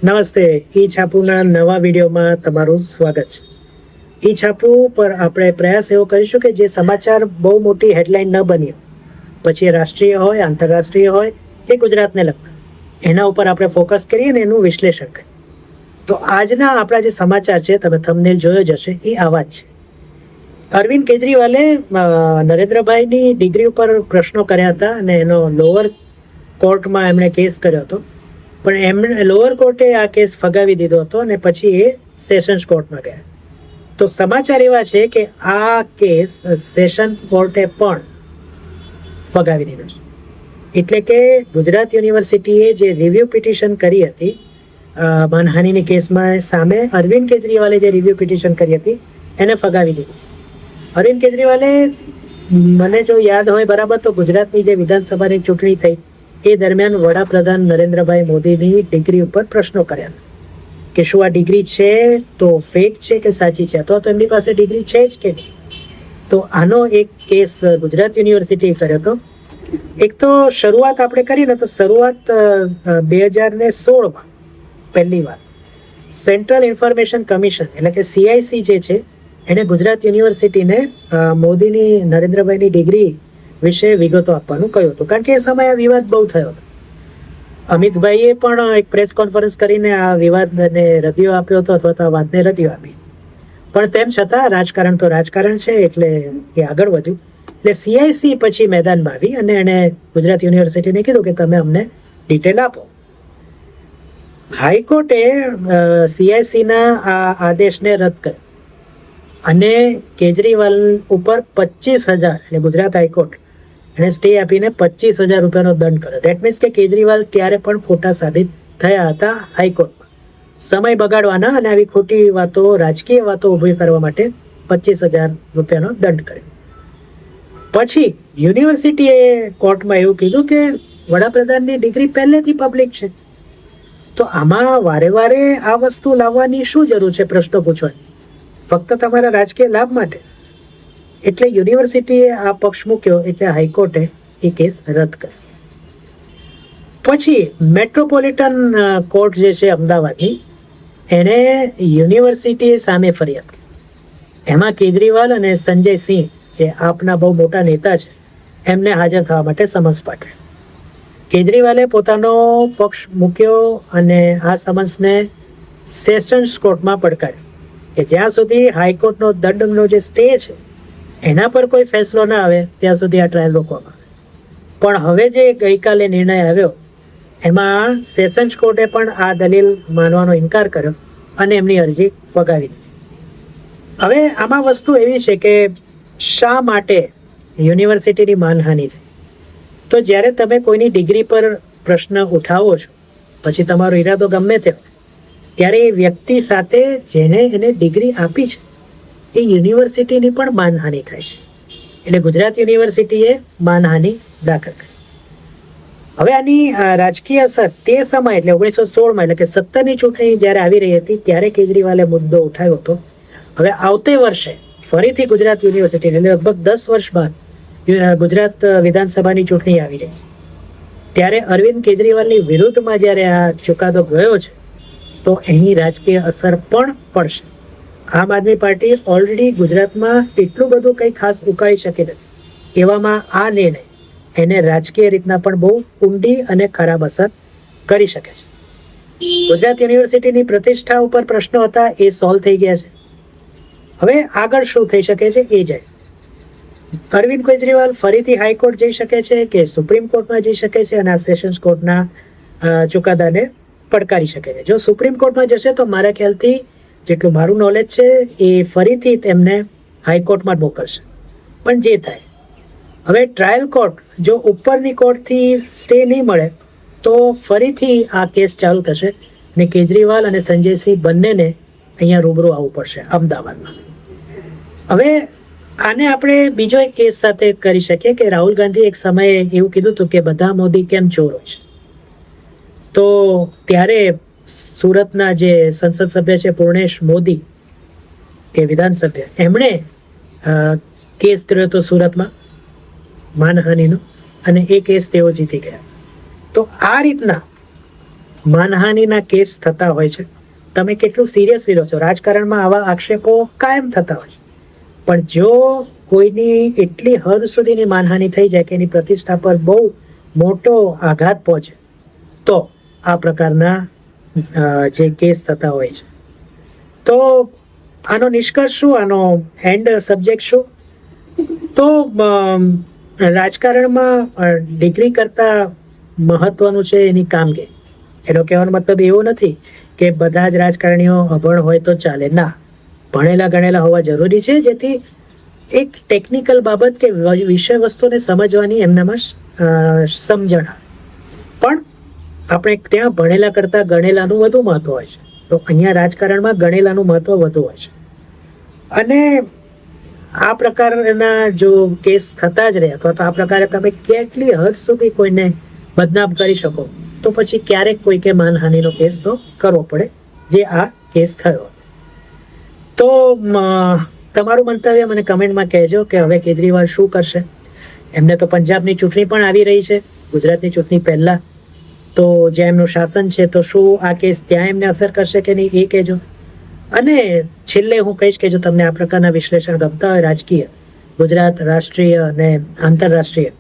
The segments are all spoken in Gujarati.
નમસ્તે. ઈ છાપુના નવા વિડીયોમાં તમારું સ્વાગત છે. ઈ છાપુ પર આપણે પ્રયાસ એવો કરીશું કે જે સમાચાર બહુ મોટી હેડલાઇન ન બન્યો, પછી રાષ્ટ્રીય હોય, આંતરરાષ્ટ્રીય હોય કે ગુજરાતને લગતા, એના ઉપર આપણે ફોકસ કરીએ અને એનું વિશ્લેષણ કરીએ. તો આજના આપણા જે સમાચાર છે, તમે થંબનેલ જોયો જ હશે, એ આવા જ છે. અરવિંદ કેજરીવાલે નરેન્દ્રભાઈની ડિગ્રી ઉપર પ્રશ્નો કર્યા હતા અને એનો લોઅર કોર્ટમાં એમણે કેસ કર્યો હતો, પણ એમણે લોઅર કોર્ટે આ કેસ ફગાવી દીધો હતો અને પછી એ સેશન્સ કોર્ટમાં ગયા. તો સમાચાર એવા છે કે આ કેસ સેશન કોર્ટે પણ ફગાવી દીધો છે. એટલે કે ગુજરાત યુનિવર્સિટીએ જે રિવ્યુ પિટિશન કરી હતી માનહાનિની કેસમાં, સામે અરવિંદ કેજરીવાલે જે રિવ્યુ પિટિશન કરી હતી એને ફગાવી દીધી. અરવિંદ કેજરીવાલે, મને જો યાદ હોય બરાબર, તો ગુજરાતની જે વિધાનસભાની ચૂંટણી થઈ એ દરમિયાન વડાપ્રધાન નરેન્દ્રભાઈ મોદીની ડિગ્રી ઉપર પ્રશ્નો કર્યા કે શું આ ડિગ્રી છે તો ફેક છે કે સાચી છે, અથવા તો એમની પાસે ડિગ્રી છે જ કે નહીં. તો આનો એક કેસ ગુજરાત યુનિવર્સિટીએ કર્યો હતો. એક તો શરૂઆત આપણે કરીએ ને, તો શરૂઆત 2016માં પહેલી વાર સેન્ટ્રલ ઇન્ફોર્મેશન કમિશન એટલે કે CIC જે છે એને ગુજરાત યુનિવર્સિટીને મોદીની, નરેન્દ્રભાઈની ડિગ્રી વિશે વિગતો આપવાનું કહ્યું હતું, કારણ કે એ સમયે વિવાદ બહુ થયો હતો. અમિતભાઈએ પણ એક પ્રેસ કોન્ફરન્સ કરીને આ વિવાદને રદિયો આપ્યો હતો, અથવા તો આ વાતને રદિયો આપી. પણ તેમ છતાં રાજકારણ તો રાજકારણ છે, એટલે એ આગળ વધ્યું. એટલે CIC પછી મેદાનમાં આવી અને એણે ગુજરાત યુનિવર્સિટીને કીધું કે તમે અમને ડિટેલ આપો. હાઈકોર્ટે CICના આ આદેશને રદ કર્યો અને કેજરીવાલ ઉપર 25,000 એટલે ગુજરાત હાઈકોર્ટ એને સ્ટે આપીને 25,000 રૂપિયાનો દંડ કર્યો. દેટ મીન્સ કે કેજરીવાલ ત્યારે પણ ખોટા સાબિત થયા હતા હાઈકોર્ટમાં. સમય બગાડવાના અને આવી ખોટી વાતો, રાજકીય વાતો ઊભી કરવા માટે 25,000 રૂપિયાનો દંડ કર્યો. પછી યુનિવર્સિટીએ કોર્ટમાં એવું કીધું કે વડાપ્રધાનની ડિગ્રી પહેલેથી પબ્લિક છે, તો આમાં વારે વારે આ વસ્તુ લાવવાની શું જરૂર છે, પ્રશ્નો પૂછવાની, ફક્ત તમારા રાજકીય લાભ માટે. એટલે યુનિવર્સિટીએ આ પક્ષ મૂક્યો, એટલે હાઈકોર્ટે એ કેસ રદ કર્યો. પછી મેટ્રોપોલિટન કોર્ટ જે છે અમદાવાદની, એને યુનિવર્સિટીએ સામે ફરિયાદ કરી. એમાં કેજરીવાલ અને સંજય સિંહ, જે આપના બહુ મોટા નેતા છે, એમને હાજર થવા માટે સમન્સ પાઠવ્યો. કેજરીવાલે પોતાનો પક્ષ મૂક્યો અને આ સમન્સને સેશન્સ કોર્ટમાં પડકાર્યો કે જ્યાં સુધી હાઈકોર્ટનો દંડનો જે સ્ટે છે એના પર કોઈ ફેસલો ના આવે ત્યાં સુધી આ ટ્રાયલ રોકવામાં આવે. પણ હવે જે ગઈકાલે નિર્ણય આવ્યો એમાં સેશન્સ કોર્ટે પણ આ દલીલ માનવાનો ઇનકાર કર્યો અને એમની અરજી ફગાવી દીધી. હવે આમાં વસ્તુ એવી છે કે શા માટે યુનિવર્સિટીની માનહાનિ થઈ? તો જ્યારે તમે કોઈની ડિગ્રી પર પ્રશ્ન ઉઠાવો છો, પછી તમારો ઈરાદો ગમે તે હોય, ત્યારે એ વ્યક્તિ સાથે જેને એને ડિગ્રી આપી છે એ યુનિવર્સિટીની પણ માનહાનિ થાય છે. એટલે ગુજરાત યુનિવર્સિટીએ માનહાનિ દાખલ કરી. હવે આની રાજકીય અસર તે સમય એટલે 1916માં, એટલે કે 17ની ચૂંટણી જ્યારે આવી રહી હતી ત્યારે કેજરીવાલે મુદ્દો ઉઠાવ્યો હતો. હવે આવતે વર્ષે ફરીથી ગુજરાત યુનિવર્સિટી, એટલે લગભગ 10 વર્ષ બાદ ગુજરાત વિધાનસભાની ચૂંટણી આવી રહી, ત્યારે અરવિંદ કેજરીવાલની વિરુદ્ધમાં જ્યારે આ ચુકાદો ગયો છે તો એની રાજકીય અસર પણ પડશે. આમ આદમી પાર્ટી ઓલરેડી ગુજરાતમાં એટલું બધું કંઈ ખાસ ઉકાળી શકી નથી. એવામાં આ નિર્ણય એને રાજકીય રીતના પણ બહુ ઊંડી અને ખરાબ અસર કરી શકે છે. ગુજરાત યુનિવર્સિટીની પ્રતિષ્ઠા ઉપર પ્રશ્નો હતા, એ સોલ્વ થઈ ગયા છે. હવે આગળ શું થઈ શકે છે એ જાય. અરવિંદ કેજરીવાલ ફરીથી હાઈકોર્ટ જઈ શકે છે કે સુપ્રીમ કોર્ટમાં જઈ શકે છે અને આ સેશન્સ કોર્ટના ચુકાદાને પડકારી શકે છે. જો સુપ્રીમ કોર્ટમાં જશે તો મારા ખ્યાલથી, જેટલું મારું નોલેજ છે, એ ફરીથી તેમને હાઈકોર્ટમાં જ મોકલશે. પણ જે થાય, હવે ટ્રાયલ કોર્ટ જો ઉપરની કોર્ટથી સ્ટે નહીં મળે તો ફરીથી આ કેસ ચાલુ થશે અને કેજરીવાલ અને સંજયસિંહ બંનેને અહીંયા રૂબરૂ આવવું પડશે અમદાવાદમાં. હવે આને આપણે બીજો એક કેસ સાથે કરી શકીએ કે રાહુલ ગાંધી એક સમયે એવું કીધું હતું કે બધા મોદી કેમ ચોર હોય છે. તો ત્યારે સુરતના જે સંસદ સભ્ય છે પૂર્ણેશ મોદી, કે વિધાનસભ્ય, એમણે કેસ કર્યો હતો સુરતમાં માનહાનિનો, અને એ કેસ તેઓ જીતી ગયા. તો આ રીતના માનહાનિના કેસ થતા હોય છે, તમે કેટલું સિરિયસલી લો છો. રાજકારણમાં આવા આક્ષેપો કાયમ થતા હોય છે, પણ જો કોઈની એટલી હદ સુધીની માનહાનિ થઈ જાય કે એની પ્રતિષ્ઠા પર બહુ મોટો આઘાત પહોંચે તો આ પ્રકારના જે કેસ થતા હોય છે. તો આનો નિષ્કર્ષ શું, આનો એન્ડ સબ્જેક્ટ શું? તો રાજકારણમાં ડિગ્રી કરતાં મહત્વનું છે એની કામગીરી. એનો કહેવાનો મતલબ એવો નથી કે બધા જ રાજકારણીઓ અભણ હોય તો ચાલે. ના, ભણેલા ગણેલા હોવા જરૂરી છે, જેથી એક ટેકનિકલ બાબત કે વિષય વસ્તુને સમજવાની એમનામાં સમજણ આવે. પણ આપણે ત્યાં ભણેલા કરતાં ગણેલાનું વધુ મહત્વ હોય છે, તો અહીંયા રાજકારણમાં ગણેલાનું મહત્વ વધુ હોય છે. અને આ પ્રકારના જો કેસ થતા જ રહે અથવા તો આ પ્રકારે તમે કેટલી હદ સુધી કોઈને બદનામ કરી શકો તો પછી ક્યારેક કોઈ કે માનહાનિનો કેસ તો કરવો પડે, જે આ કેસ થયો. તો તમારું મંતવ્ય મને કમેન્ટમાં કહેજો કે હવે કેજરીવાલ શું કરશે. એમને તો પંજાબની ચૂંટણી પણ આવી રહી છે, ગુજરાતની ચૂંટણી પહેલાં. તો જે એમનું શાસન છે તો શું આ કેસ ત્યાં એમને અસર કરશે કે નહીં એ કહેજો. અને છેલ્લે હું કહીશ કે જો તમને આ પ્રકારના વિશ્લેષણ ગમતા હોય રાજકીય, ગુજરાત, રાષ્ટ્રીય અને આંતરરાષ્ટ્રીય,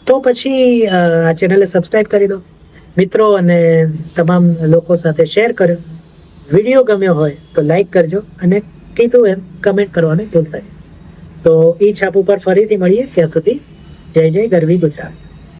તો પછી આ ચેનલને સબસ્ક્રાઈબ કરી દો મિત્રો, અને તમામ લોકો સાથે શેર કર્યો. વિડીયો ગમ્યો હોય તો લાઈક કરજો અને કીધું એમ કમેન્ટ કરવાનું ભૂલતા નહીં. તો એ છાપ ઉપર ફરીથી મળીએ. ત્યાં સુધી જય જય ગરવી ગુજરાત.